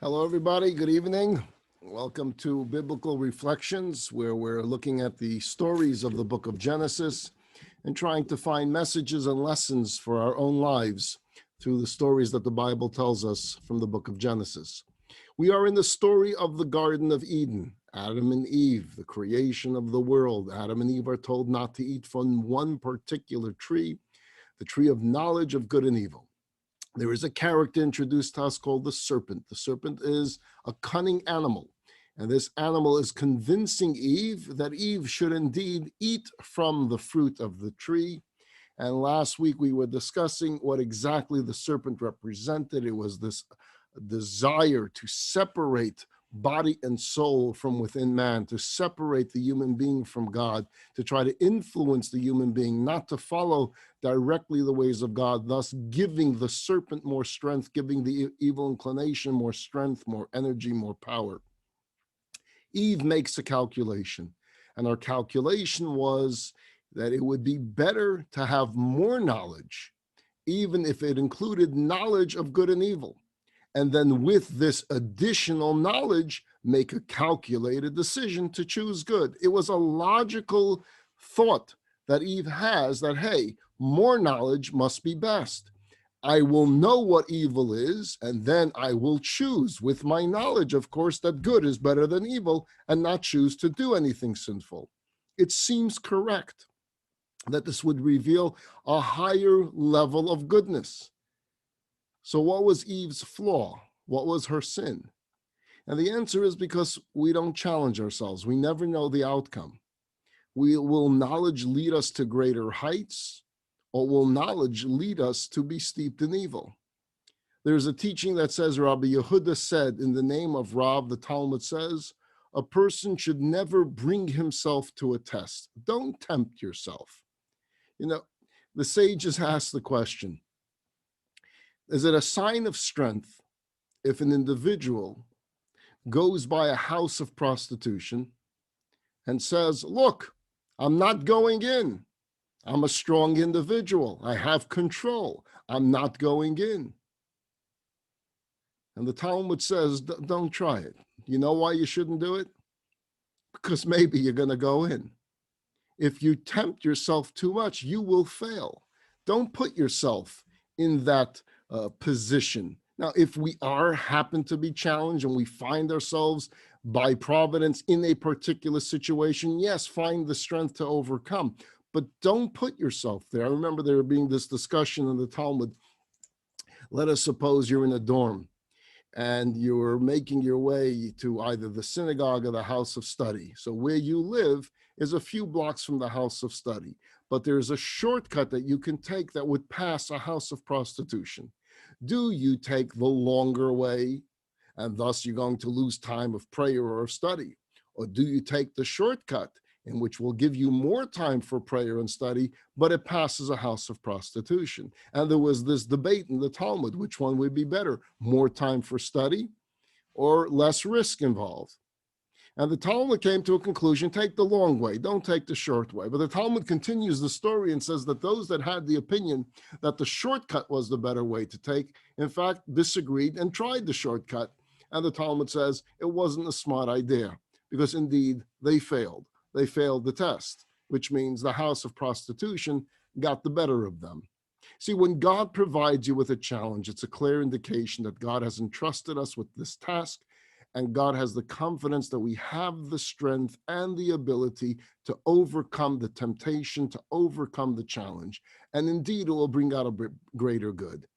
Hello, everybody. Good evening. Welcome to Biblical Reflections, where we're looking at the stories of the book of Genesis and trying to find messages and lessons for our own lives through the stories that the Bible tells us from the book of Genesis. We are in the story of the Garden of Eden, Adam and Eve, the creation of the world. Adam and Eve are told not to eat from one particular tree, the tree of knowledge of good and evil. There is a character introduced to us called the serpent. The serpent is a cunning animal, and this animal is convincing Eve that Eve should indeed eat from the fruit of the tree. And last week we were discussing what exactly the serpent represented. It was this desire to separate body and soul from within man, to separate the human being from God, to try to influence the human being, not to follow directly the ways of God, thus giving the serpent more strength, giving the evil inclination more strength, more energy, more power. Eve makes a calculation, and our calculation was that it would be better to have more knowledge, even if it included knowledge of good and evil. And then with this additional knowledge, make a calculated decision to choose good. It was a logical thought that Eve has that, hey, more knowledge must be best. I will know what evil is, and then I will choose with my knowledge, of course, that good is better than evil and not choose to do anything sinful. It seems correct that this would reveal a higher level of goodness. So what was Eve's flaw? What was her sin? And the answer is because we don't challenge ourselves. We never know the outcome. Will knowledge lead us to greater heights, or will knowledge lead us to be steeped in evil? There's a teaching that says, Rabbi Yehuda said, in the name of Rav, the Talmud says, a person should never bring himself to a test. Don't tempt yourself. You know, the sages ask the question, is it a sign of strength if an individual goes by a house of prostitution and says, look, I'm not going in. I'm a strong individual. I have control. I'm not going in. And the Talmud says, don't try it. You know why you shouldn't do it? Because maybe you're going to go in. If you tempt yourself too much, you will fail. Don't put yourself in that position. Now, if we happen to be challenged and we find ourselves by providence in a particular situation, yes, find the strength to overcome, but don't put yourself there. I remember there being this discussion in the Talmud. Let us suppose you're in a dorm and you're making your way to either the synagogue or the house of study. So where you live is a few blocks from the house of study, but there's a shortcut that you can take that would pass a house of prostitution. Do you take the longer way, and thus you're going to lose time of prayer or of study? Or do you take the shortcut, in which will give you more time for prayer and study, but it passes a house of prostitution? And there was this debate in the Talmud, which one would be better, more time for study or less risk involved? And the Talmud came to a conclusion, take the long way, don't take the short way. But the Talmud continues the story and says that those that had the opinion that the shortcut was the better way to take, in fact, disagreed and tried the shortcut. And the Talmud says it wasn't a smart idea because indeed they failed. They failed the test, which means the house of prostitution got the better of them. See, when God provides you with a challenge, it's a clear indication that God has entrusted us with this task, and God has the confidence that we have the strength and the ability to overcome the temptation, to overcome the challenge. And indeed, it will bring out a greater good.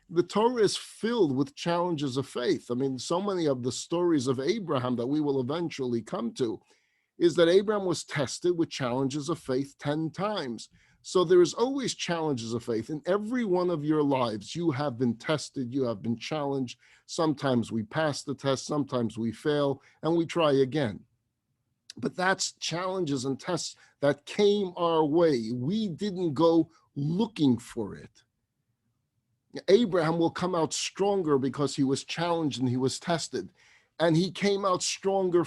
The Torah is filled with challenges of faith. I mean, so many of the stories of Abraham that we will eventually come to is that Abraham was tested with challenges of faith 10 times. So there is always challenges of faith. In every one of your lives, you have been tested, you have been challenged. Sometimes we pass the test, sometimes we fail, and we try again. But that's challenges and tests that came our way. We didn't go looking for it. Abraham will come out stronger because he was challenged and he was tested. And he came out stronger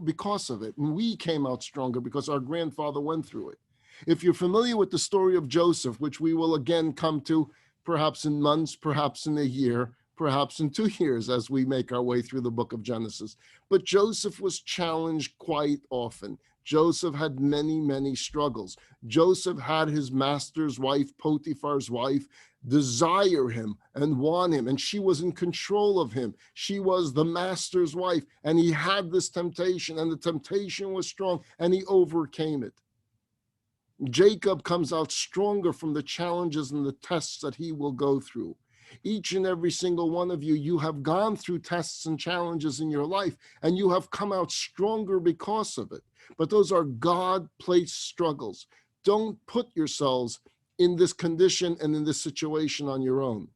because of it. And we came out stronger because our grandfather went through it. If you're familiar with the story of Joseph, which we will again come to perhaps in months, perhaps in a year, perhaps in 2 years as we make our way through the book of Genesis. But Joseph was challenged quite often. Joseph had many, many struggles. Joseph had his master's wife, Potiphar's wife, desire him and want him, and she was in control of him. She was the master's wife, and he had this temptation, and the temptation was strong, and he overcame it. Jacob comes out stronger from the challenges and the tests that he will go through. Each and every single one of you, you have gone through tests and challenges in your life, and you have come out stronger because of it. But those are God-placed struggles. Don't put yourselves in this condition and in this situation on your own.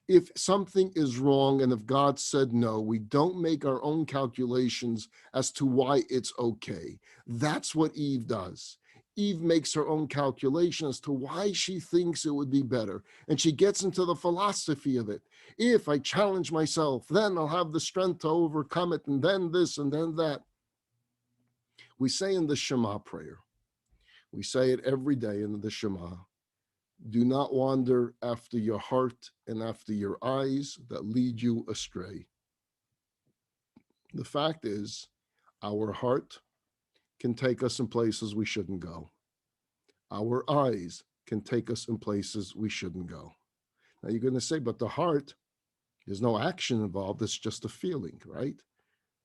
If something is wrong and if God said no, we don't make our own calculations as to why it's okay. That's what Eve does. Eve makes her own calculation as to why she thinks it would be better. And she gets into the philosophy of it. If I challenge myself, then I'll have the strength to overcome it, and then this and then that. We say in the Shema prayer, we say it every day in the Shema, do not wander after your heart and after your eyes that lead you astray. The fact is, our heart can take us in places we shouldn't go. Our eyes can take us in places we shouldn't go. Now you're going to say, but the heart, there's no action involved. It's just a feeling, right?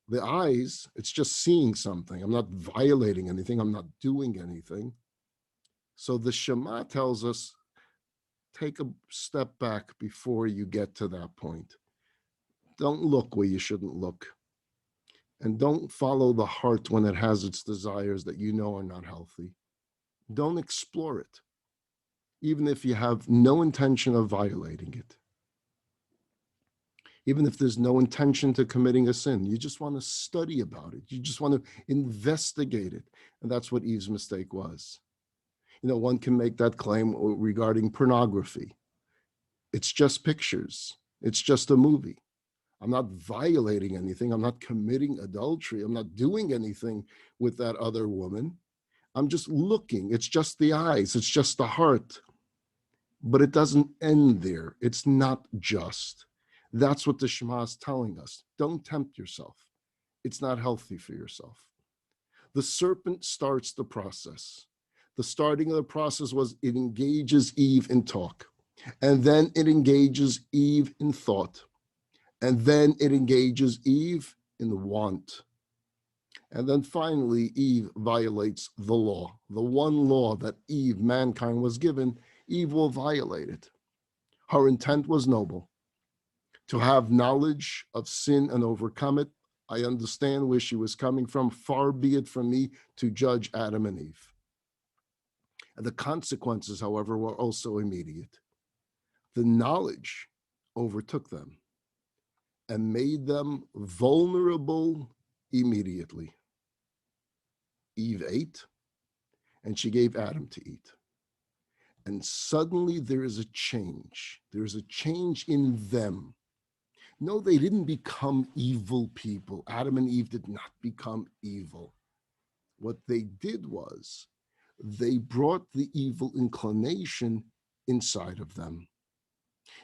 The eyes, it's just seeing something. I'm not violating anything. I'm not doing anything. So the Shema tells us, take a step back before you get to that point. Don't look where you shouldn't look. And don't follow the heart when it has its desires that you know are not healthy. Don't explore it, even if you have no intention of violating it. Even if there's no intention to committing a sin, you just want to study about it. You just want to investigate it. And that's what Eve's mistake was. You know, one can make that claim regarding pornography. It's just pictures. It's just a movie. I'm not violating anything. I'm not committing adultery. I'm not doing anything with that other woman. I'm just looking. It's just the eyes. It's just the heart. But it doesn't end there. It's not just. That's what the Shema is telling us. Don't tempt yourself. It's not healthy for yourself. The serpent starts the process. The starting of the process was it engages Eve in talk. And then it engages Eve in thought. And then it engages Eve in want. And then finally, Eve violates the law. The one law that Eve, mankind, was given, Eve will violate it. Her intent was noble. To have knowledge of sin and overcome it. I understand where she was coming from. Far be it from me to judge Adam and Eve. And the consequences, however, were also immediate. The knowledge overtook them and made them vulnerable immediately. Eve ate, and she gave Adam to eat. And suddenly there is a change. There is a change in them. No, they didn't become evil people. Adam and Eve did not become evil. What they did was they brought the evil inclination inside of them.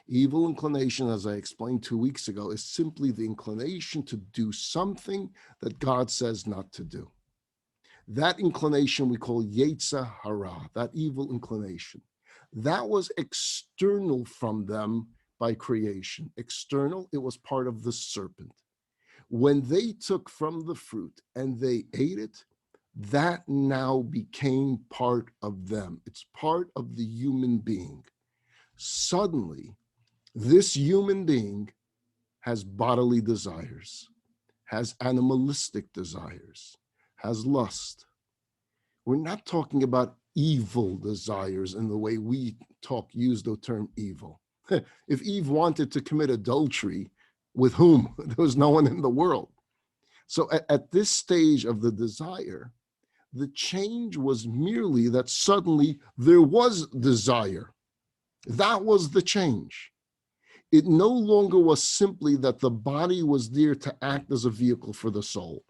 Evil inclination, as I explained 2 weeks ago, is simply the inclination to do something that God says not to do. That inclination we call Yetzer Hara, that evil inclination. That was external from them by creation. External, it was part of the serpent. When they took from the fruit and they ate it, that now became part of them. It's part of the human being. Suddenly, this human being has bodily desires, has animalistic desires, has lust. We're not talking about evil desires in the way we use the term evil. If Eve wanted to commit adultery, with whom? There was no one in the world. So at this stage of the desire, the change was merely that suddenly there was desire. That was the change. It no longer was simply that the body was there to act as a vehicle for the soul.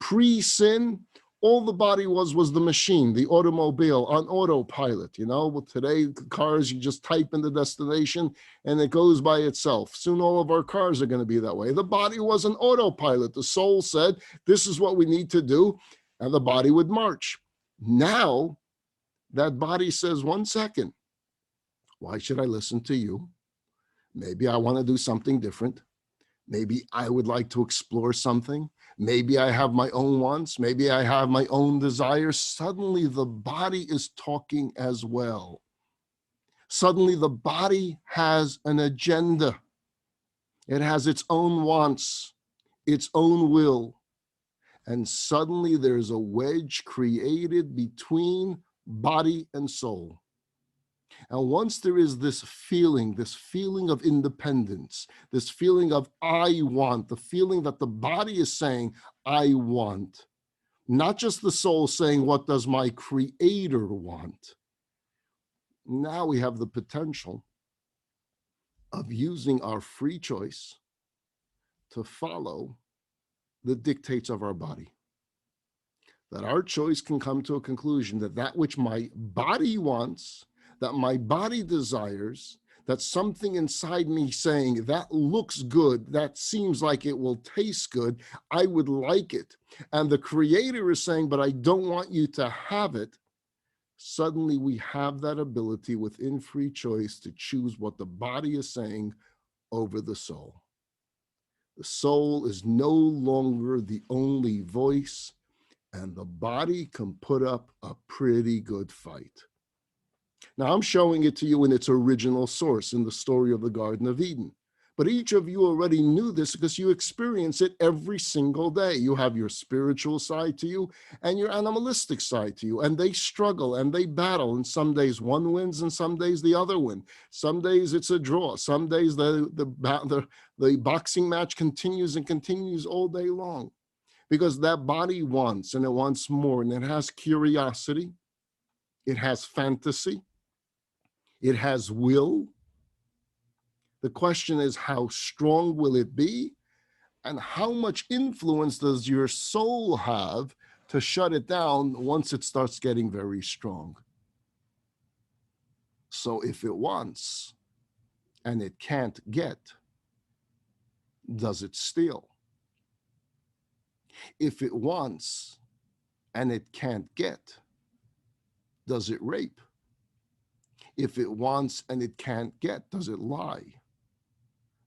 Pre-sin, All the body was the machine, the automobile on autopilot. With today cars, you just type in the destination and it goes by itself. Soon all of our cars are going to be that way. The body was an autopilot. The soul said, this is what we need to do, and the body would march. Now, that body says, 1 second, why should I listen to you? Maybe I want to do something different. Maybe I would like to explore something. Maybe I have my own wants. Maybe I have my own desires. Suddenly the body is talking as well. Suddenly the body has an agenda. It has its own wants, its own will. And suddenly there's a wedge created between body and soul. And once there is this feeling of independence, this feeling of I want, the feeling that the body is saying, I want, not just the soul saying, what does my creator want? Now we have the potential of using our free choice to follow the dictates of our body. That our choice can come to a conclusion that which my body wants, that my body desires, that something inside me saying that looks good, that seems like it will taste good, I would like it. And the creator is saying, but I don't want you to have it. Suddenly we have that ability within free choice to choose what the body is saying over the soul. The soul is no longer the only voice, and the body can put up a pretty good fight. Now, I'm showing it to you in its original source, in the story of the Garden of Eden. But each of you already knew this because you experience it every single day. You have your spiritual side to you and your animalistic side to you, and they struggle and they battle. And some days one wins and some days the other win. Some days it's a draw. Some days the boxing match continues and continues all day long, because that body wants, and it wants more, and it has curiosity, it has fantasy, it has will. The question is, how strong will it be? And how much influence does your soul have to shut it down once it starts getting very strong? So if it wants and it can't get, does it steal? If it wants and it can't get, does it rape? If it wants and it can't get, does it lie?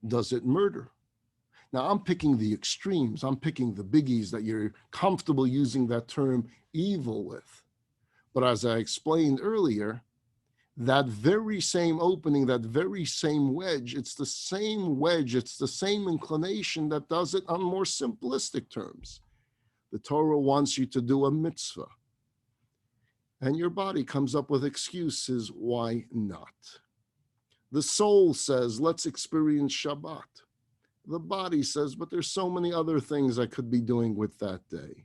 Does it murder? Now, I'm picking the extremes. I'm picking the biggies that you're comfortable using that term evil with. But as I explained earlier, that very same opening, that very same wedge, it's the same wedge, it's the same inclination that does it on more simplistic terms. The Torah wants you to do a mitzvah, and your body comes up with excuses why not. The soul says, let's experience Shabbat. The body says, but there's so many other things I could be doing with that day.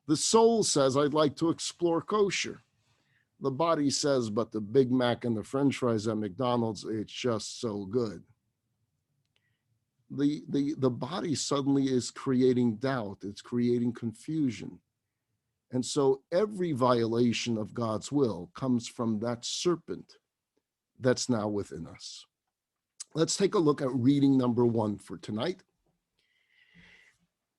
The soul says, I'd like to explore kosher. The body says, but the Big Mac and the French fries at McDonald's, it's just so good. The body suddenly is creating doubt. It's creating confusion. And so every violation of God's will comes from that serpent that's now within us. Let's take a look at reading number 1 for tonight.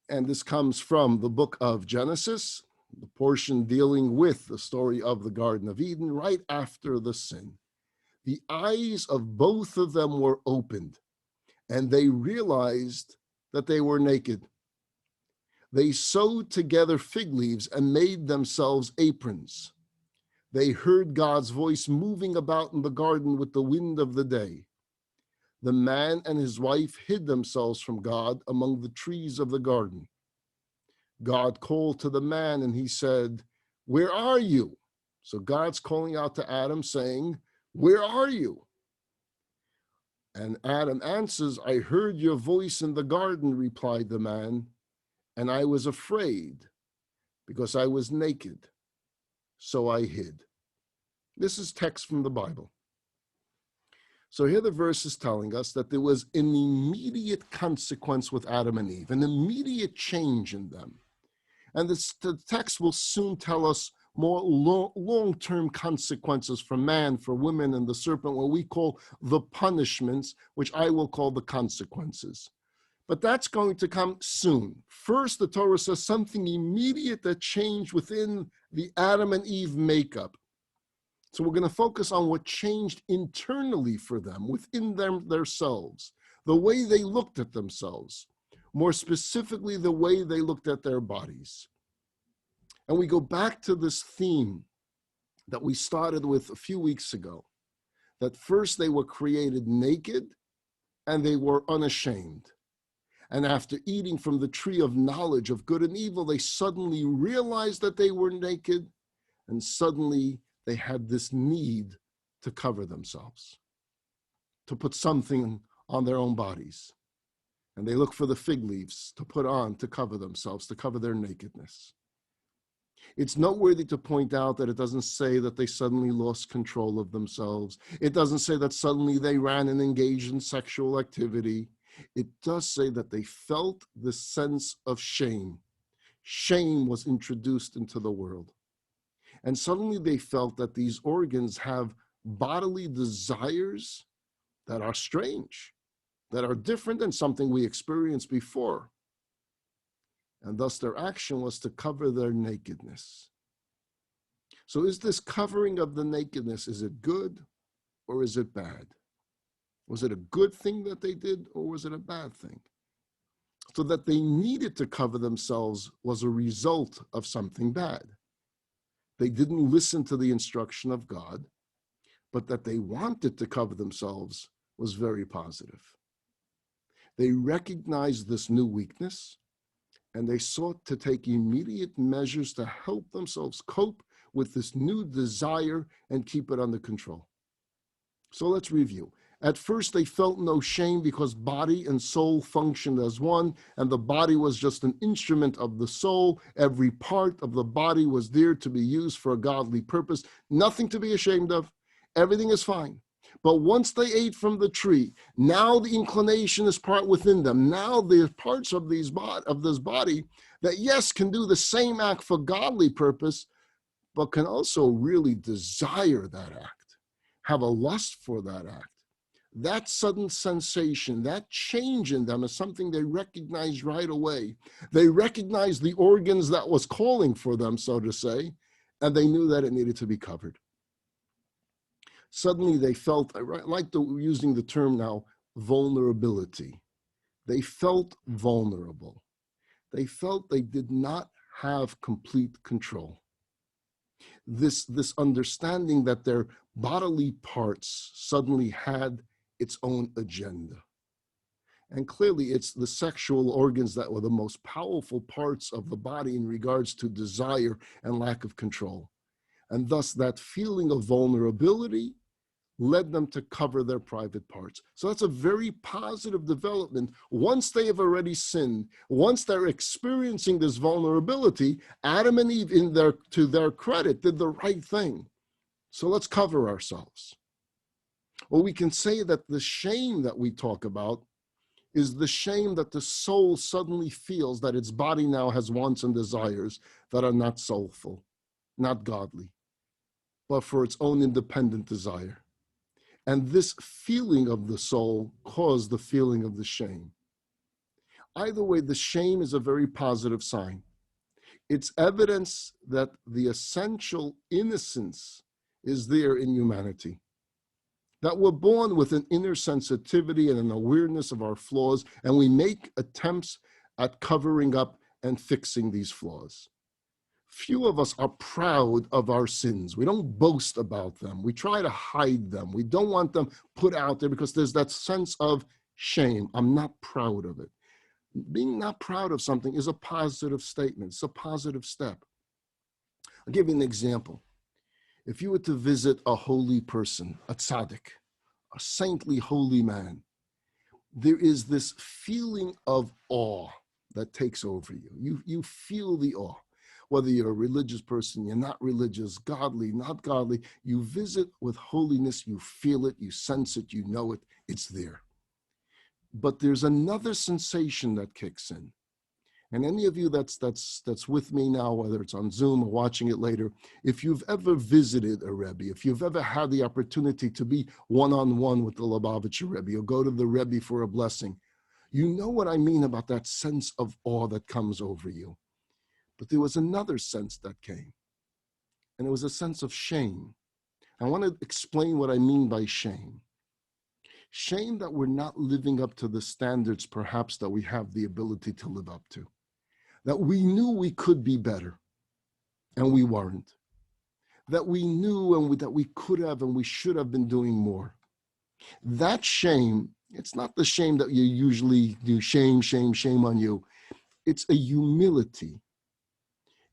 And this comes from the book of Genesis, the portion dealing with the story of the Garden of Eden right after the sin. The eyes of both of them were opened, and they realized that they were naked. They sewed together fig leaves and made themselves aprons. They heard God's voice moving about in the garden with the wind of the day. The man and his wife hid themselves from God among the trees of the garden. God called to the man and he said, "Where are you?" So God's calling out to Adam saying, "Where are you?" And Adam answers, "I heard your voice in the garden," replied the man, "and I was afraid because I was naked, so I hid." This is text from the Bible. So here the verse is telling us that there was an immediate consequence with Adam and Eve, an immediate change in them. And the text will soon tell us more long-term consequences for man, for women, and the serpent, what we call the punishments, which I will call the consequences. But that's going to come soon. First, the Torah says something immediate that changed within the Adam and Eve makeup. So we're going to focus on what changed internally for them, within themselves, the way they looked at themselves, more specifically, the way they looked at their bodies. And we go back to this theme that we started with a few weeks ago, that first they were created naked and they were unashamed. And after eating from the tree of knowledge of good and evil, they suddenly realized that they were naked, and suddenly they had this need to cover themselves, to put something on their own bodies. And they look for the fig leaves to put on to cover themselves, to cover their nakedness. It's noteworthy to point out that it doesn't say that they suddenly lost control of themselves. It doesn't say that suddenly they ran and engaged in sexual activity. It does say that they felt the sense of shame. Shame was introduced into the world. And suddenly they felt that these organs have bodily desires that are strange, that are different than something we experienced before. And thus their action was to cover their nakedness. So is this covering of the nakedness, is it good or is it bad? Was it a good thing that they did or was it a bad thing? So that they needed to cover themselves was a result of something bad. They didn't listen to the instruction of God, but that they wanted to cover themselves was very positive. They recognized this new weakness, and they sought to take immediate measures to help themselves cope with this new desire and keep it under control. So let's review. At first, they felt no shame because body and soul functioned as one, and the body was just an instrument of the soul. Every part of the body was there to be used for a godly purpose. Nothing to be ashamed of. Everything is fine. But once they ate from the tree, now the inclination is part within them. Now there's parts of this body that, yes, can do the same act for godly purpose, but can also really desire that act, have a lust for that act. That sudden sensation, that change in them is something they recognized right away. They recognized the organs that was calling for them, so to say, and they knew that it needed to be covered. Suddenly they felt, I like using the term now, vulnerability. They felt vulnerable. They felt they did not have complete control. This understanding that their bodily parts suddenly had its own agenda. And clearly it's the sexual organs that were the most powerful parts of the body in regards to desire and lack of control. And thus that feeling of vulnerability led them to cover their private parts. So that's a very positive development. Once they have already sinned, once they're experiencing this vulnerability, Adam and Eve, to their credit, did the right thing. So let's cover ourselves. Well, we can say that the shame that we talk about is the shame that the soul suddenly feels that its body now has wants and desires that are not soulful, not godly, but for its own independent desire. And this feeling of the soul caused the feeling of the shame. Either way, the shame is a very positive sign. It's evidence that the essential innocence is there in humanity, that we're born with an inner sensitivity and an awareness of our flaws, and we make attempts at covering up and fixing these flaws. Few of us are proud of our sins. We don't boast about them. We try to hide them. We don't want them put out there because there's that sense of shame. I'm not proud of it. Being not proud of something is a positive statement. It's a positive step. I'll give you an example. If you were to visit a holy person, a tzaddik, a saintly holy man, there is this feeling of awe that takes over you. You feel the awe. Whether you're a religious person, you're not religious, godly, not godly, you visit with holiness, you feel it, you sense it, you know it, it's there. But there's another sensation that kicks in. And any of you that's with me now, whether it's on Zoom or watching it later, if you've ever visited a Rebbe, if you've ever had the opportunity to be one-on-one with the Lubavitcher Rebbe or go to the Rebbe for a blessing, you know what I mean about that sense of awe that comes over you. But there was another sense that came, and it was a sense of shame. I want to explain what I mean by shame. Shame that we're not living up to the standards perhaps that we have the ability to live up to. That we knew we could be better, and we weren't. That we knew that we could have and we should have been doing more. That shame, it's not the shame that you usually do, shame on you. It's a humility.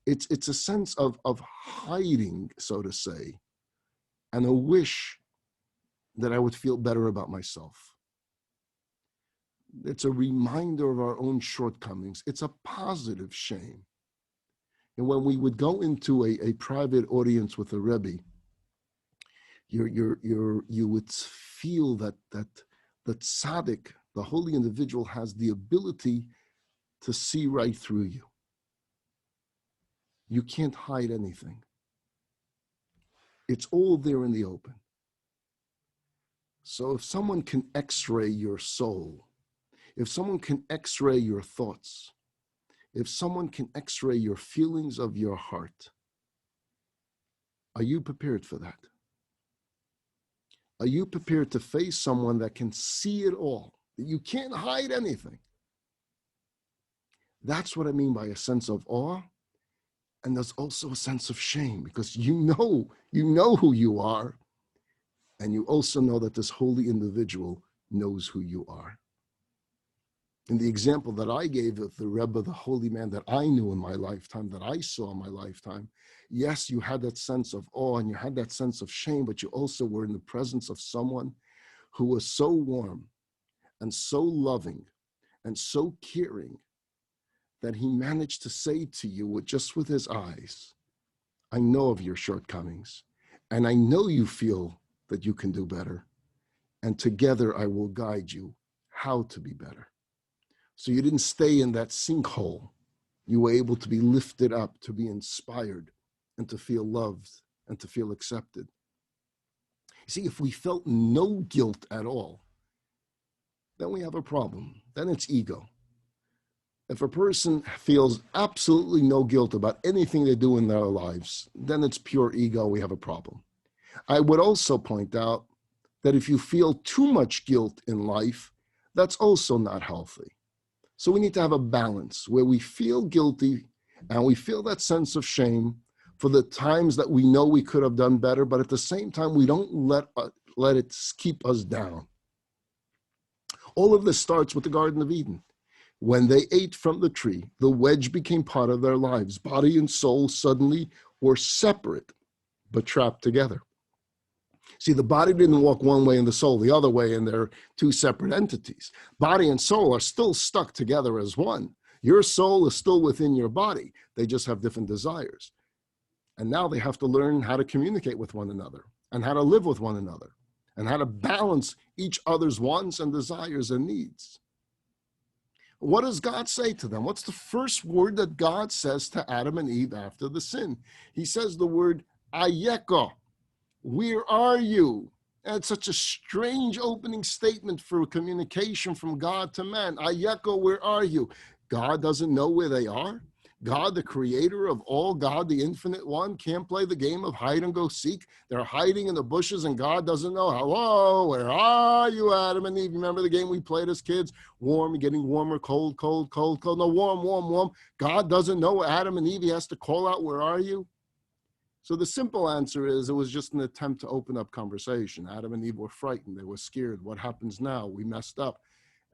It's a sense of hiding, so to say, and a wish that I would feel better about myself. It's a reminder of our own shortcomings. It's a positive shame. And when we would go into a private audience with a Rebbe, you would feel that the tzaddik, the holy individual, has the ability to see right through you. You can't hide anything. It's all there in the open. So if someone can x-ray your soul, if someone can x-ray your thoughts, if someone can x-ray your feelings of your heart, are you prepared for that? Are you prepared to face someone that can see it all, that you can't hide anything? That's what I mean by a sense of awe. And there's also a sense of shame, because you know who you are. And you also know that this holy individual knows who you are. In the example that I gave of the Rebbe, the holy man that I knew in my lifetime, that I saw in my lifetime, yes, you had that sense of awe and you had that sense of shame, but you also were in the presence of someone who was so warm and so loving and so caring that he managed to say to you just with his eyes, I know of your shortcomings, and I know you feel that you can do better, and together I will guide you how to be better. So you didn't stay in that sinkhole. You were able to be lifted up, to be inspired, and to feel loved, and to feel accepted. See, if we felt no guilt at all, then we have a problem. Then it's ego. If a person feels absolutely no guilt about anything they do in their lives, then it's pure ego. We have a problem. I would also point out that if you feel too much guilt in life, that's also not healthy. So we need to have a balance where we feel guilty and we feel that sense of shame for the times that we know we could have done better, but at the same time, we don't let it keep us down. All of this starts with the Garden of Eden. When they ate from the tree, the wedge became part of their lives. Body and soul suddenly were separate, but trapped together. See, the body didn't walk one way and the soul the other way, and they're two separate entities. Body and soul are still stuck together as one. Your soul is still within your body. They just have different desires. And now they have to learn how to communicate with one another and how to live with one another and how to balance each other's wants and desires and needs. What does God say to them? What's the first word that God says to Adam and Eve after the sin? He says the word ayeka. Where are you? And it's such a strange opening statement for communication from God to man. Ayeka, where are you? God doesn't know where they are. God, the creator of all, God, the infinite one, can't play the game of hide and go seek. They're hiding in the bushes and God doesn't know. Hello, where are you, Adam and Eve? Remember the game we played as kids? Warm, getting warmer, cold, cold, cold, cold. No, warm, warm, warm. God doesn't know Adam and Eve. He has to call out, where are you? So the simple answer is it was just an attempt to open up conversation. Adam and Eve were frightened. They were scared. What happens now? We messed up.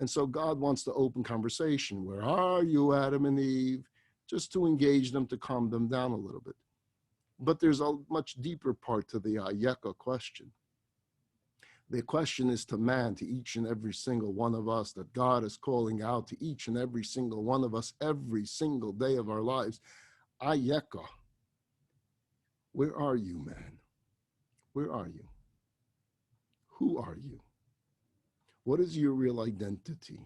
And so God wants to open conversation. Where are you, Adam and Eve? Just to engage them, to calm them down a little bit. But there's a much deeper part to the ayeka question. The question is to man, to each and every single one of us, that God is calling out to each and every single one of us every single day of our lives. Ayeka. Where are you, man? Where are you? Who are you? What is your real identity?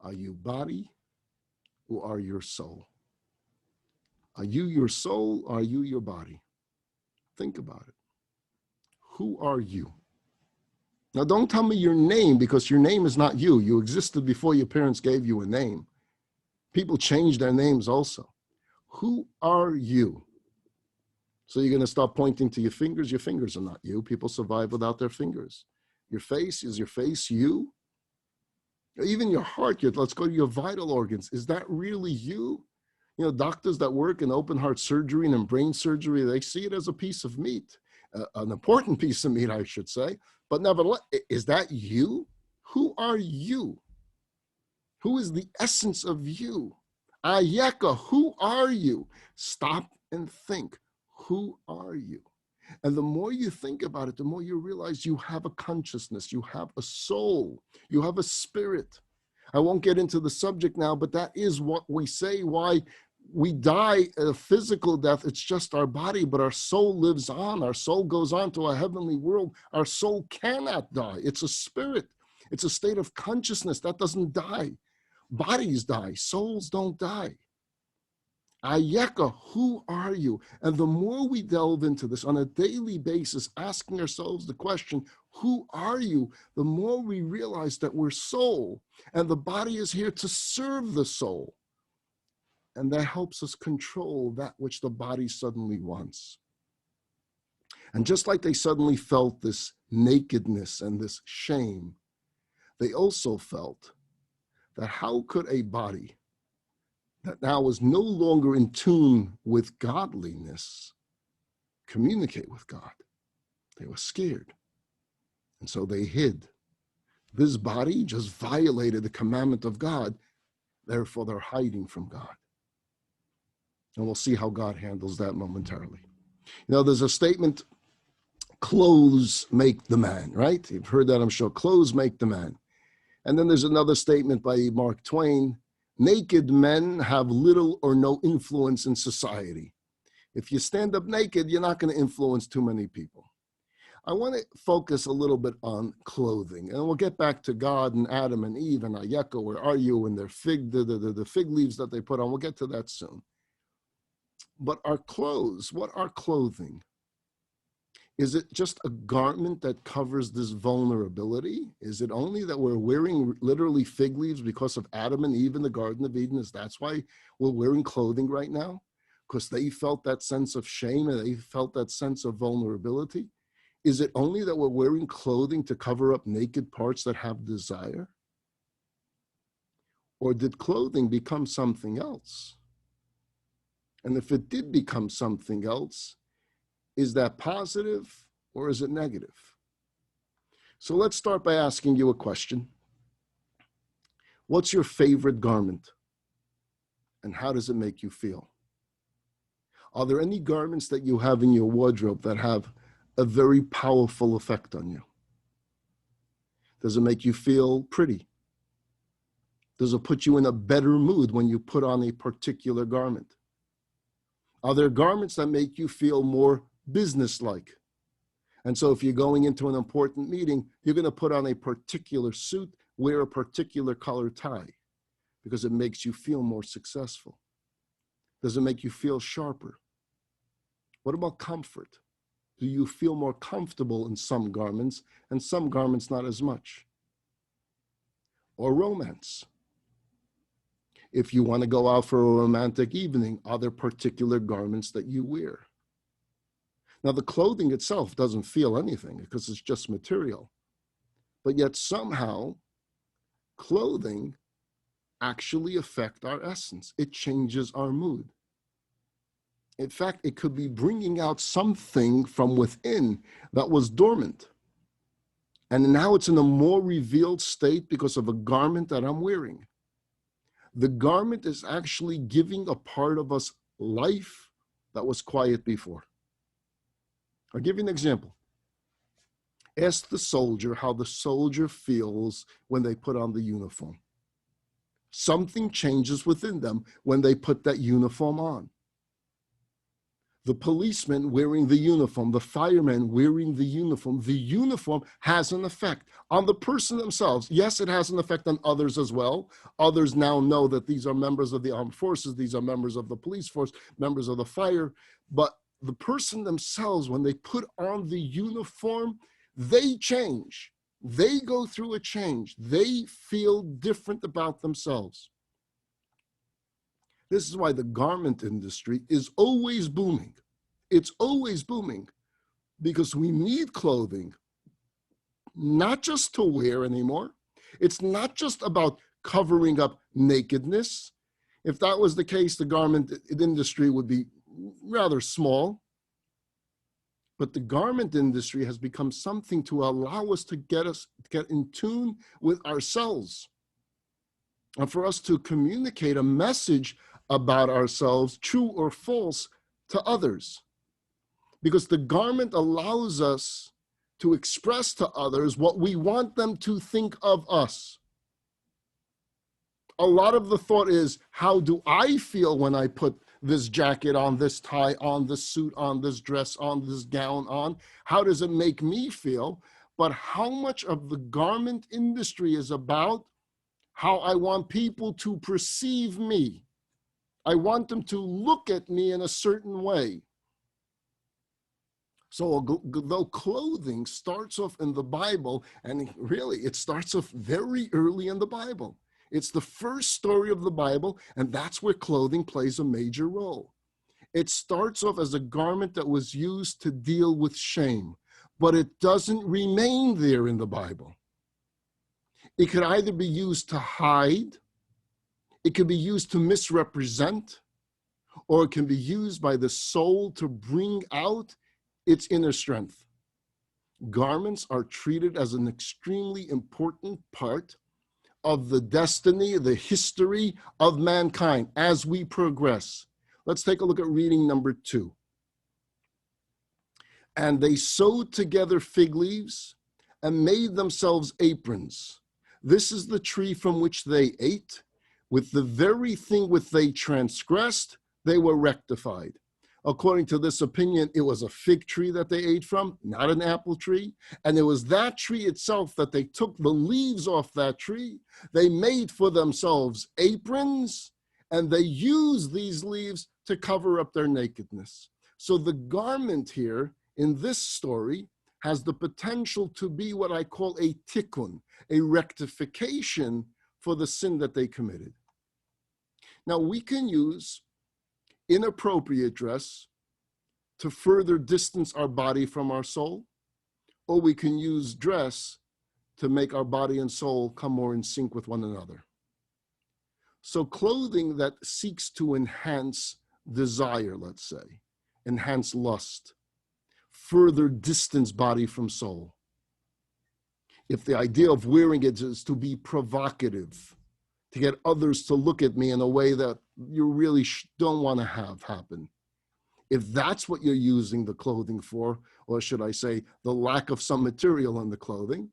Are you body who are your soul. Are you your soul? Or are you your body? Think about it. Who are you? Now, don't tell me your name, because your name is not you. You existed before your parents gave you a name. People change their names also. Who are you? So you're going to start pointing to your fingers. Your fingers are not you. People survive without their fingers. Your face, is your face you? Even your heart, let's go to your vital organs. Is that really you? You know, doctors that work in open heart surgery and in brain surgery, they see it as a piece of meat, an important piece of meat, I should say. But nevertheless, is that you? Who are you? Who is the essence of you? Ayeka, who are you? Stop and think. Who are you? And the more you think about it, the more you realize you have a consciousness, you have a soul, you have a spirit. I won't get into the subject now, but that is what we say, why we die a physical death. It's just our body, but our soul lives on. Our soul goes on to a heavenly world. Our soul cannot die. It's a spirit. It's a state of consciousness that doesn't die. Bodies die. Souls don't die. Ayeka, who are you? And the more we delve into this on a daily basis, asking ourselves the question, who are you? The more we realize that we're soul, and the body is here to serve the soul. And that helps us control that which the body suddenly wants. And just like they suddenly felt this nakedness and this shame, they also felt that how could a body that now was no longer in tune with godliness communicate with God? They were scared. And so they hid. This body just violated the commandment of God. Therefore, they're hiding from God. And we'll see how God handles that momentarily. You know, there's a statement, clothes make the man, right? You've heard that, I'm sure. Clothes make the man. And then there's another statement by Mark Twain, naked men have little or no influence in society. If you stand up naked, you're not going to influence too many people. I want to focus a little bit on clothing, and we'll get back to God and Adam and Eve and Ayeka, where are you, and their the fig leaves that they put on. We'll get to that soon. But our clothes, what are clothing? Is it just a garment that covers this vulnerability? Is it only that we're wearing literally fig leaves because of Adam and Eve in the Garden of Eden? That's why we're wearing clothing right now? Because they felt that sense of shame and they felt that sense of vulnerability? Is it only that we're wearing clothing to cover up naked parts that have desire? Or did clothing become something else? And if it did become something else, is that positive or is it negative? So let's start by asking you a question. What's your favorite garment? And how does it make you feel? Are there any garments that you have in your wardrobe that have a very powerful effect on you? Does it make you feel pretty? Does it put you in a better mood when you put on a particular garment? Are there garments that make you feel more businesslike? And so if you're going into an important meeting, you're going to put on a particular suit, wear a particular color tie, because it makes you feel more successful. Does it make you feel sharper? What about comfort? Do you feel more comfortable in some garments and some garments not as much? Or romance? If you want to go out for a romantic evening, are there particular garments that you wear? Now, the clothing itself doesn't feel anything because it's just material. But yet somehow, clothing actually affects our essence. It changes our mood. In fact, it could be bringing out something from within that was dormant. And now it's in a more revealed state because of a garment that I'm wearing. The garment is actually giving a part of us life that was quiet before. I'll give you an example. Ask the soldier how the soldier feels when they put on the uniform. Something changes within them when they put that uniform on. The policeman wearing the uniform, the fireman wearing the uniform has an effect on the person themselves. Yes, it has an effect on others as well. Others now know that these are members of the armed forces, these are members of the police force, members of the fire. But the person themselves, when they put on the uniform, they change. They go through a change. They feel different about themselves. This is why the garment industry is always booming. It's always booming because we need clothing, not just to wear anymore. It's not just about covering up nakedness. If that was the case, the garment industry would be rather small. But the garment industry has become something to allow us to get in tune with ourselves and for us to communicate a message about ourselves, true or false, to others. Because the garment allows us to express to others what we want them to think of us. A lot of the thought is, how do I feel when I put this jacket on, this tie on, this suit on, this dress on, this gown on? How does it make me feel? But how much of the garment industry is about how I want people to perceive me? I want them to look at me in a certain way. So though clothing starts off in the Bible, and really it starts off very early in the Bible. It's the first story of the Bible, and that's where clothing plays a major role. It starts off as a garment that was used to deal with shame, but it doesn't remain there in the Bible. It could either be used to hide, it could be used to misrepresent, or it can be used by the soul to bring out its inner strength. Garments are treated as an extremely important part of the destiny, the history of mankind as we progress. Let's take a look at reading number 2. And they sewed together fig leaves and made themselves aprons. This is the tree from which they ate. With the very thing which they transgressed, they were rectified. According to this opinion, it was a fig tree that they ate from, not an apple tree. And it was that tree itself that they took the leaves off that tree. They made for themselves aprons, and they used these leaves to cover up their nakedness. So the garment here in this story has the potential to be what I call a tikkun, a rectification for the sin that they committed. Now, we can use inappropriate dress to further distance our body from our soul, or we can use dress to make our body and soul come more in sync with one another. So clothing that seeks to enhance desire, let's say, enhance lust, further distance body from soul. If the idea of wearing it is to be provocative, to get others to look at me in a way that you really don't want to have happen. If that's what you're using the clothing for, or should I say the lack of some material in the clothing,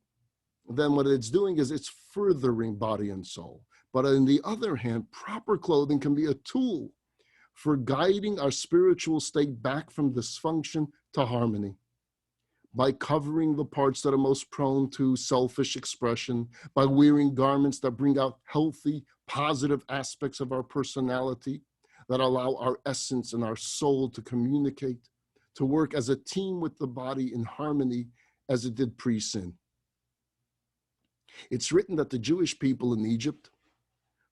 then what it's doing is it's furthering body and soul. But on the other hand, proper clothing can be a tool for guiding our spiritual state back from dysfunction to harmony. By covering the parts that are most prone to selfish expression, by wearing garments that bring out healthy, positive aspects of our personality, that allow our essence and our soul to communicate, to work as a team with the body in harmony as it did pre-sin. It's written that the Jewish people in Egypt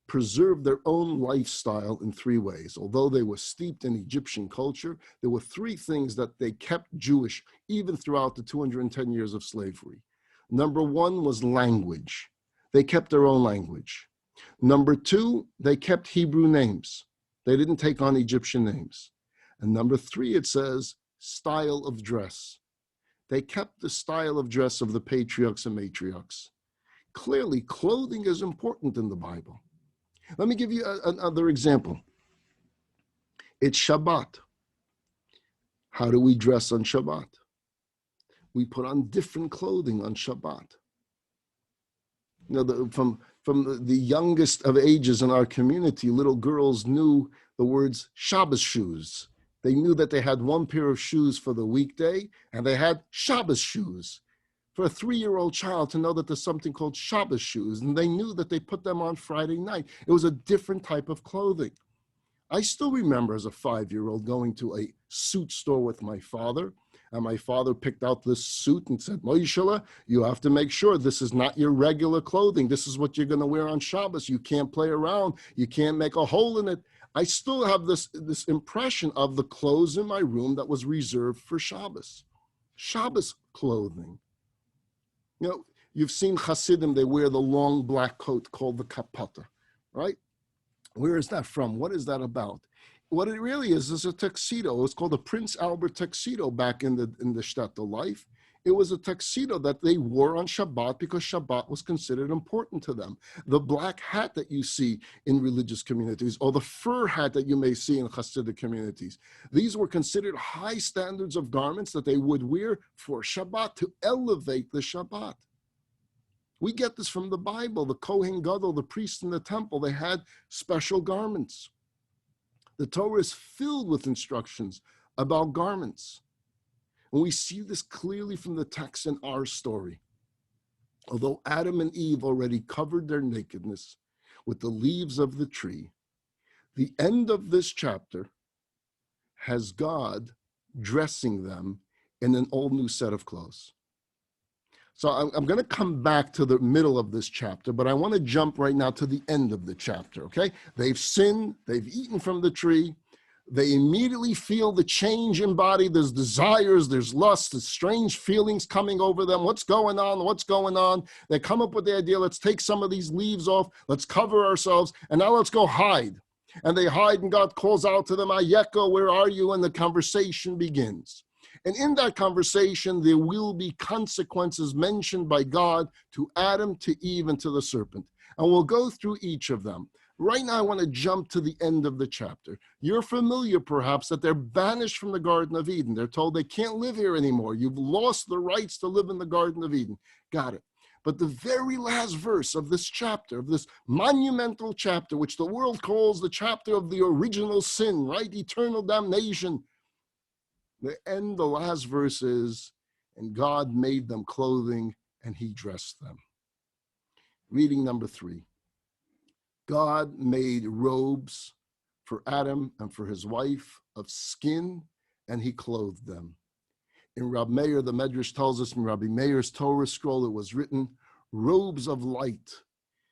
preserved their own lifestyle in 3 ways. Although they were steeped in Egyptian culture, there were 3 things that they kept Jewish even throughout the 210 years of slavery. Number 1 was language. They kept their own language. Number 2, they kept Hebrew names. They didn't take on Egyptian names. And number 3, it says style of dress. They kept the style of dress of the patriarchs and matriarchs. Clearly, clothing is important in the Bible. Let me give you another example. It's Shabbat. How do we dress on Shabbat? We put on different clothing on Shabbat. You know, from the youngest of ages in our community, little girls knew the words Shabbos shoes. They knew that they had one pair of shoes for the weekday, and they had Shabbos shoes. For a 3-year-old child to know that there's something called Shabbos shoes, and they knew that they put them on Friday night. It was a different type of clothing. I still remember as a 5-year-old going to a suit store with my father, and my father picked out this suit and said, Moshe, you have to make sure this is not your regular clothing. This is what you're going to wear on Shabbos. You can't play around. You can't make a hole in it. I still have this impression of the clothes in my room that was reserved for Shabbos. Shabbos clothing. You know, you've seen Hasidim, they wear the long black coat called the kapata, right? Where is that from? What is that about? What it really is a tuxedo. It's called a Prince Albert tuxedo back in the shtetl life. It was a tuxedo that they wore on Shabbat because Shabbat was considered important to them. The black hat that you see in religious communities, or the fur hat that you may see in Hasidic communities, these were considered high standards of garments that they would wear for Shabbat to elevate the Shabbat. We get this from the Bible. The Kohen Gadol, the priest in the temple, they had special garments. The Torah is filled with instructions about garments. And we see this clearly from the text in our story. Although Adam and Eve already covered their nakedness with the leaves of the tree, the end of this chapter has God dressing them in an all new set of clothes. So I'm going to come back to the middle of this chapter, but I want to jump right now to the end of the chapter, okay? They've sinned, they've eaten from the tree, they immediately feel the change in body, there's desires, there's lust, there's strange feelings coming over them. What's going on? What's going on? They come up with the idea, let's take some of these leaves off, let's cover ourselves, and now let's go hide. And they hide, and God calls out to them, Ayeko, where are you? And the conversation begins. And in that conversation, there will be consequences mentioned by God to Adam, to Eve, and to the serpent. And we'll go through each of them. Right now, I want to jump to the end of the chapter. You're familiar, perhaps, that they're banished from the Garden of Eden. They're told they can't live here anymore. You've lost the rights to live in the Garden of Eden. Got it. But the very last verse of this chapter, of this monumental chapter, which the world calls the chapter of the original sin, right? Eternal damnation. The last verse is, and God made them clothing and he dressed them. Reading number 3. God made robes for Adam and for his wife of skin, and he clothed them. In Rabbi Meir, the Medrash tells us in Rabbi Meir's Torah scroll, it was written, robes of light,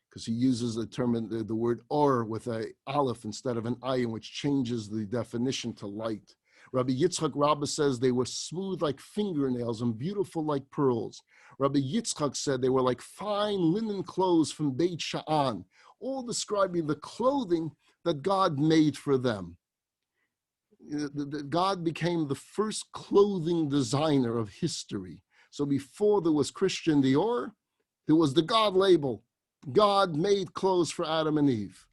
because he uses the term, the word or with a aleph instead of an ayin, which changes the definition to light. Rabbi Yitzchak Rabbah says they were smooth like fingernails and beautiful like pearls. Rabbi Yitzchak said they were like fine linen clothes from Beit Sha'an, all describing the clothing that God made for them. God became the first clothing designer of history. So before there was Christian Dior, there was the God label. God made clothes for Adam and Eve.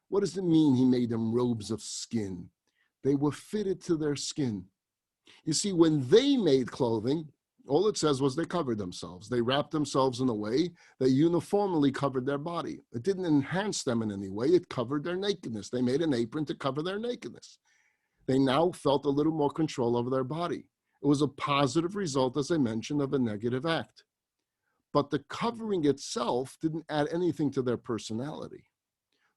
What does it mean he made them robes of skin? They were fitted to their skin. You see, when they made clothing, all it says was they covered themselves. They wrapped themselves in a way that uniformly covered their body. It didn't enhance them in any way. It covered their nakedness. They made an apron to cover their nakedness. They now felt a little more control over their body. It was a positive result, as I mentioned, of a negative act. But the covering itself didn't add anything to their personality.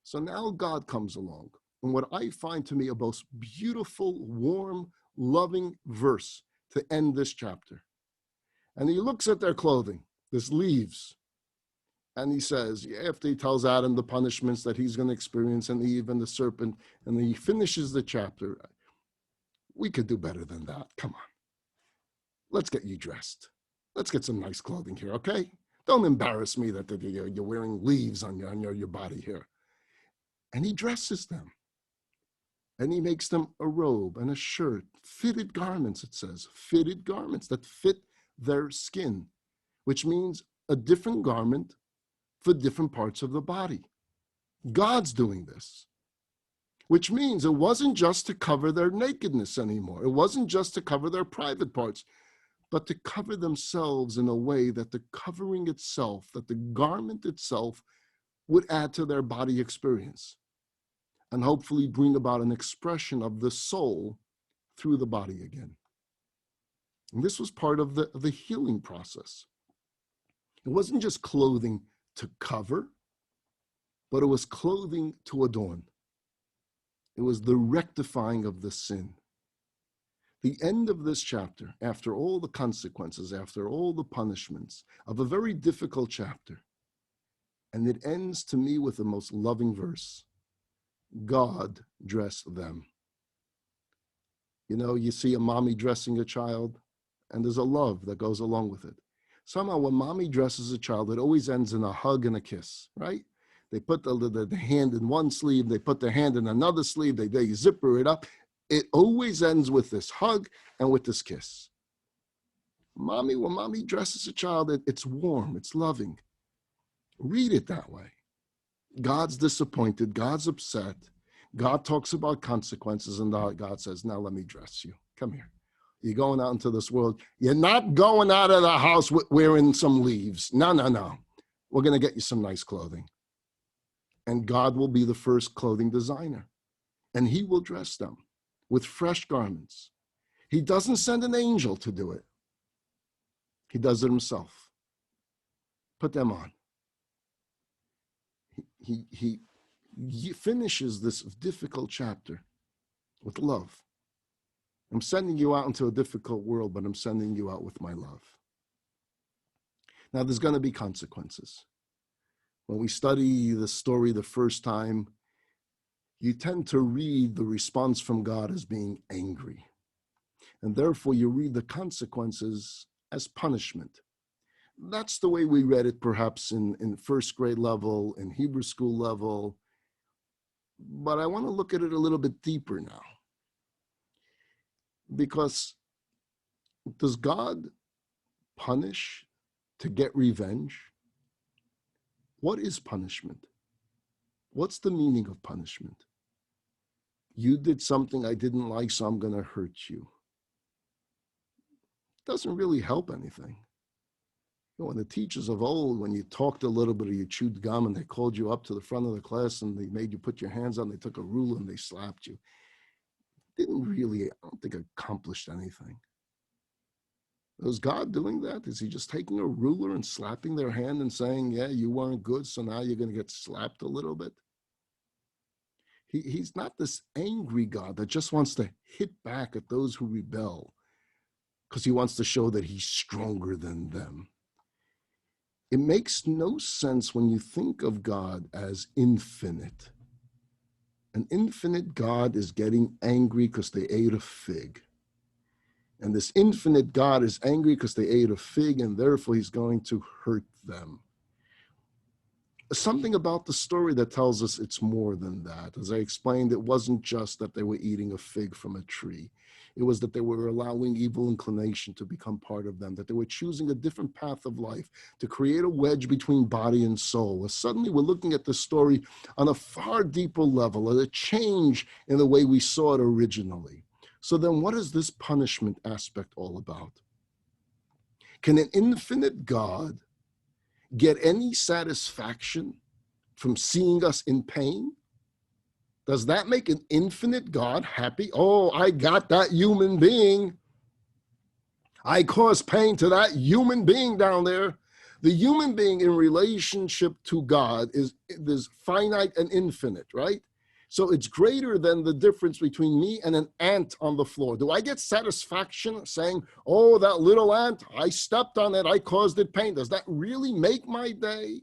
So now God comes along. And what I find to me a most beautiful, warm, loving verse to end this chapter. And he looks at their clothing, this leaves, and he says, after he tells Adam the punishments that he's going to experience and Eve and the serpent, and he finishes the chapter, we could do better than that. Come on. Let's get you dressed. Let's get some nice clothing here, okay? Don't embarrass me that you're wearing leaves on your body here. And he dresses them. And he makes them a robe and a shirt, fitted garments, it says, fitted garments that fit their skin, which means a different garment for different parts of the body. God's doing this, which means it wasn't just to cover their nakedness anymore. It wasn't just to cover their private parts, but to cover themselves in a way that the covering itself, that the garment itself would add to their body experience and hopefully bring about an expression of the soul through the body again. And this was part of the healing process. It wasn't just clothing to cover, but it was clothing to adorn. It was the rectifying of the sin. The end of this chapter, after all the consequences, after all the punishments of a very difficult chapter, and it ends to me with the most loving verse. God dressed them. You know, you see a mommy dressing a child, and there's a love that goes along with it. Somehow when mommy dresses a child, it always ends in a hug and a kiss, right? They put the hand in one sleeve, they put the hand in another sleeve, they zipper it up. It always ends with this hug and with this kiss. When mommy dresses a child, it's warm, it's loving. Read it that way. God's disappointed, God's upset. God talks about consequences, and God says, now let me dress you. Come here. You're going out into this world. You're not going out of the house wearing some leaves. No. We're going to get you some nice clothing. And God will be the first clothing designer. And he will dress them with fresh garments. He doesn't send an angel to do it. He does it himself. Put them on. He finishes this difficult chapter with love. I'm sending you out into a difficult world, but I'm sending you out with my love. Now, there's going to be consequences. When we study the story the first time, you tend to read the response from God as being angry. And therefore, you read the consequences as punishment. That's the way we read it, perhaps in first grade level, in Hebrew school level. But I want to look at it a little bit deeper now. Because does God punish to get revenge? What is punishment? What's the meaning of punishment? You did something I didn't like, so I'm going to hurt you. It doesn't really help anything. When the teachers of old, when you talked a little bit or you chewed gum and they called you up to the front of the class and they made you put your hands on, they took a ruler and they slapped you. Didn't really, I don't think, accomplished anything. Was God doing that? Is he just taking a ruler and slapping their hand and saying, yeah, you weren't good, so now you're going to get slapped a little bit? He's not this angry God that just wants to hit back at those who rebel because he wants to show that he's stronger than them. It makes no sense when you think of God as infinite. An infinite God is getting angry because they ate a fig. And this infinite God is angry because they ate a fig, and therefore he's going to hurt them. Something about the story that tells us it's more than that. As I explained, it wasn't just that they were eating a fig from a tree. It was that they were allowing evil inclination to become part of them, that they were choosing a different path of life to create a wedge between body and soul. Suddenly we're looking at the story on a far deeper level, a change in the way we saw it originally. So then what is this punishment aspect all about? Can an infinite God get any satisfaction from seeing us in pain? Does that make an infinite God happy? Oh, I got that human being. I caused pain to that human being down there. The human being in relationship to God is finite and infinite, right? So it's greater than the difference between me and an ant on the floor. Do I get satisfaction saying, oh, that little ant, I stepped on it, I caused it pain? Does that really make my day?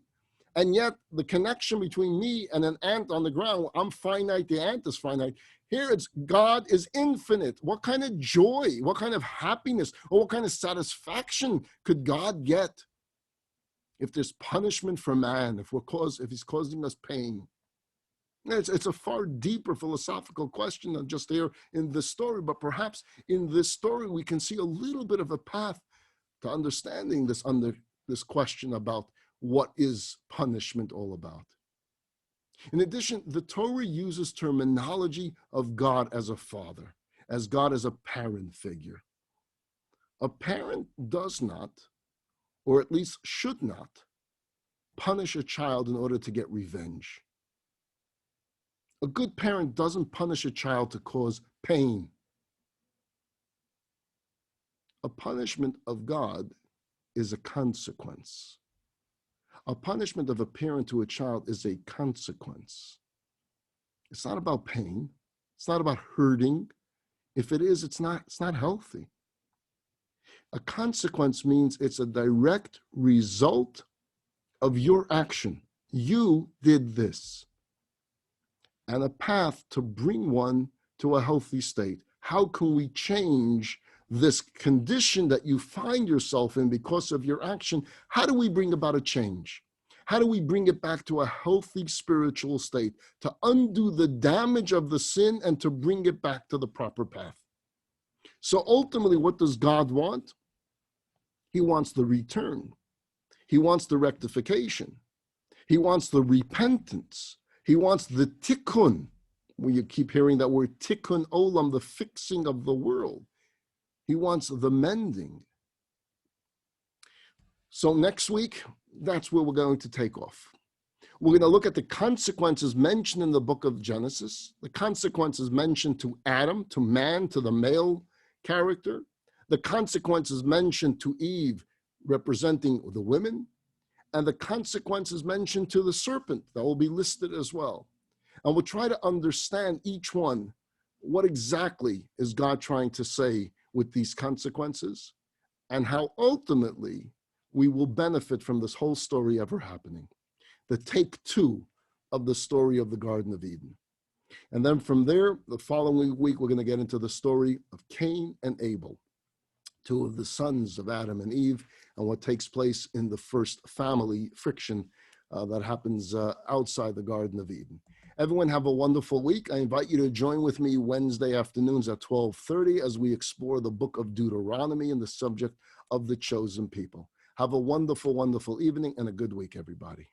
And yet the connection between me and an ant on the ground, I'm finite, the ant is finite. Here it's God is infinite. What kind of joy, what kind of happiness, or what kind of satisfaction could God get if there's punishment for man, if he's causing us pain? It's a far deeper philosophical question than just here in this story, but perhaps in this story we can see a little bit of a path to understanding this question about what is punishment all about. In addition, the Torah uses terminology of God as a father, as God as a parent figure. A parent does not, or at least should not, punish a child in order to get revenge. A good parent doesn't punish a child to cause pain. A punishment of God is a consequence. A punishment of a parent to a child is a consequence. It's not about pain. It's not about hurting. If it is, it's not healthy. A consequence means it's a direct result of your action. You did this. And a path to bring one to a healthy state. How can we change this condition that you find yourself in because of your action? How do we bring about a change? How do we bring it back to a healthy spiritual state, to undo the damage of the sin and to bring it back to the proper path? So ultimately, what does God want? He wants the return. He wants the rectification. He wants the repentance. He wants the tikkun. When you keep hearing that word tikkun olam, the fixing of the world. He wants the mending. So next week, that's where we're going to take off. We're going to look at the consequences mentioned in the book of Genesis, the consequences mentioned to Adam, to man, to the male character, the consequences mentioned to Eve, representing the women, and the consequences mentioned to the serpent that will be listed as well. And we'll try to understand each one. What exactly is God trying to say with these consequences, and how ultimately we will benefit from this whole story ever happening. The take two of the story of the Garden of Eden. And then from there, the following week, we're going to get into the story of Cain and Abel, two of the sons of Adam and Eve, and what takes place in the first family friction that happens outside the Garden of Eden. Everyone have a wonderful week. I invite you to join with me Wednesday afternoons at 12:30 as we explore the book of Deuteronomy and the subject of the chosen people. Have a wonderful, wonderful evening and a good week, everybody.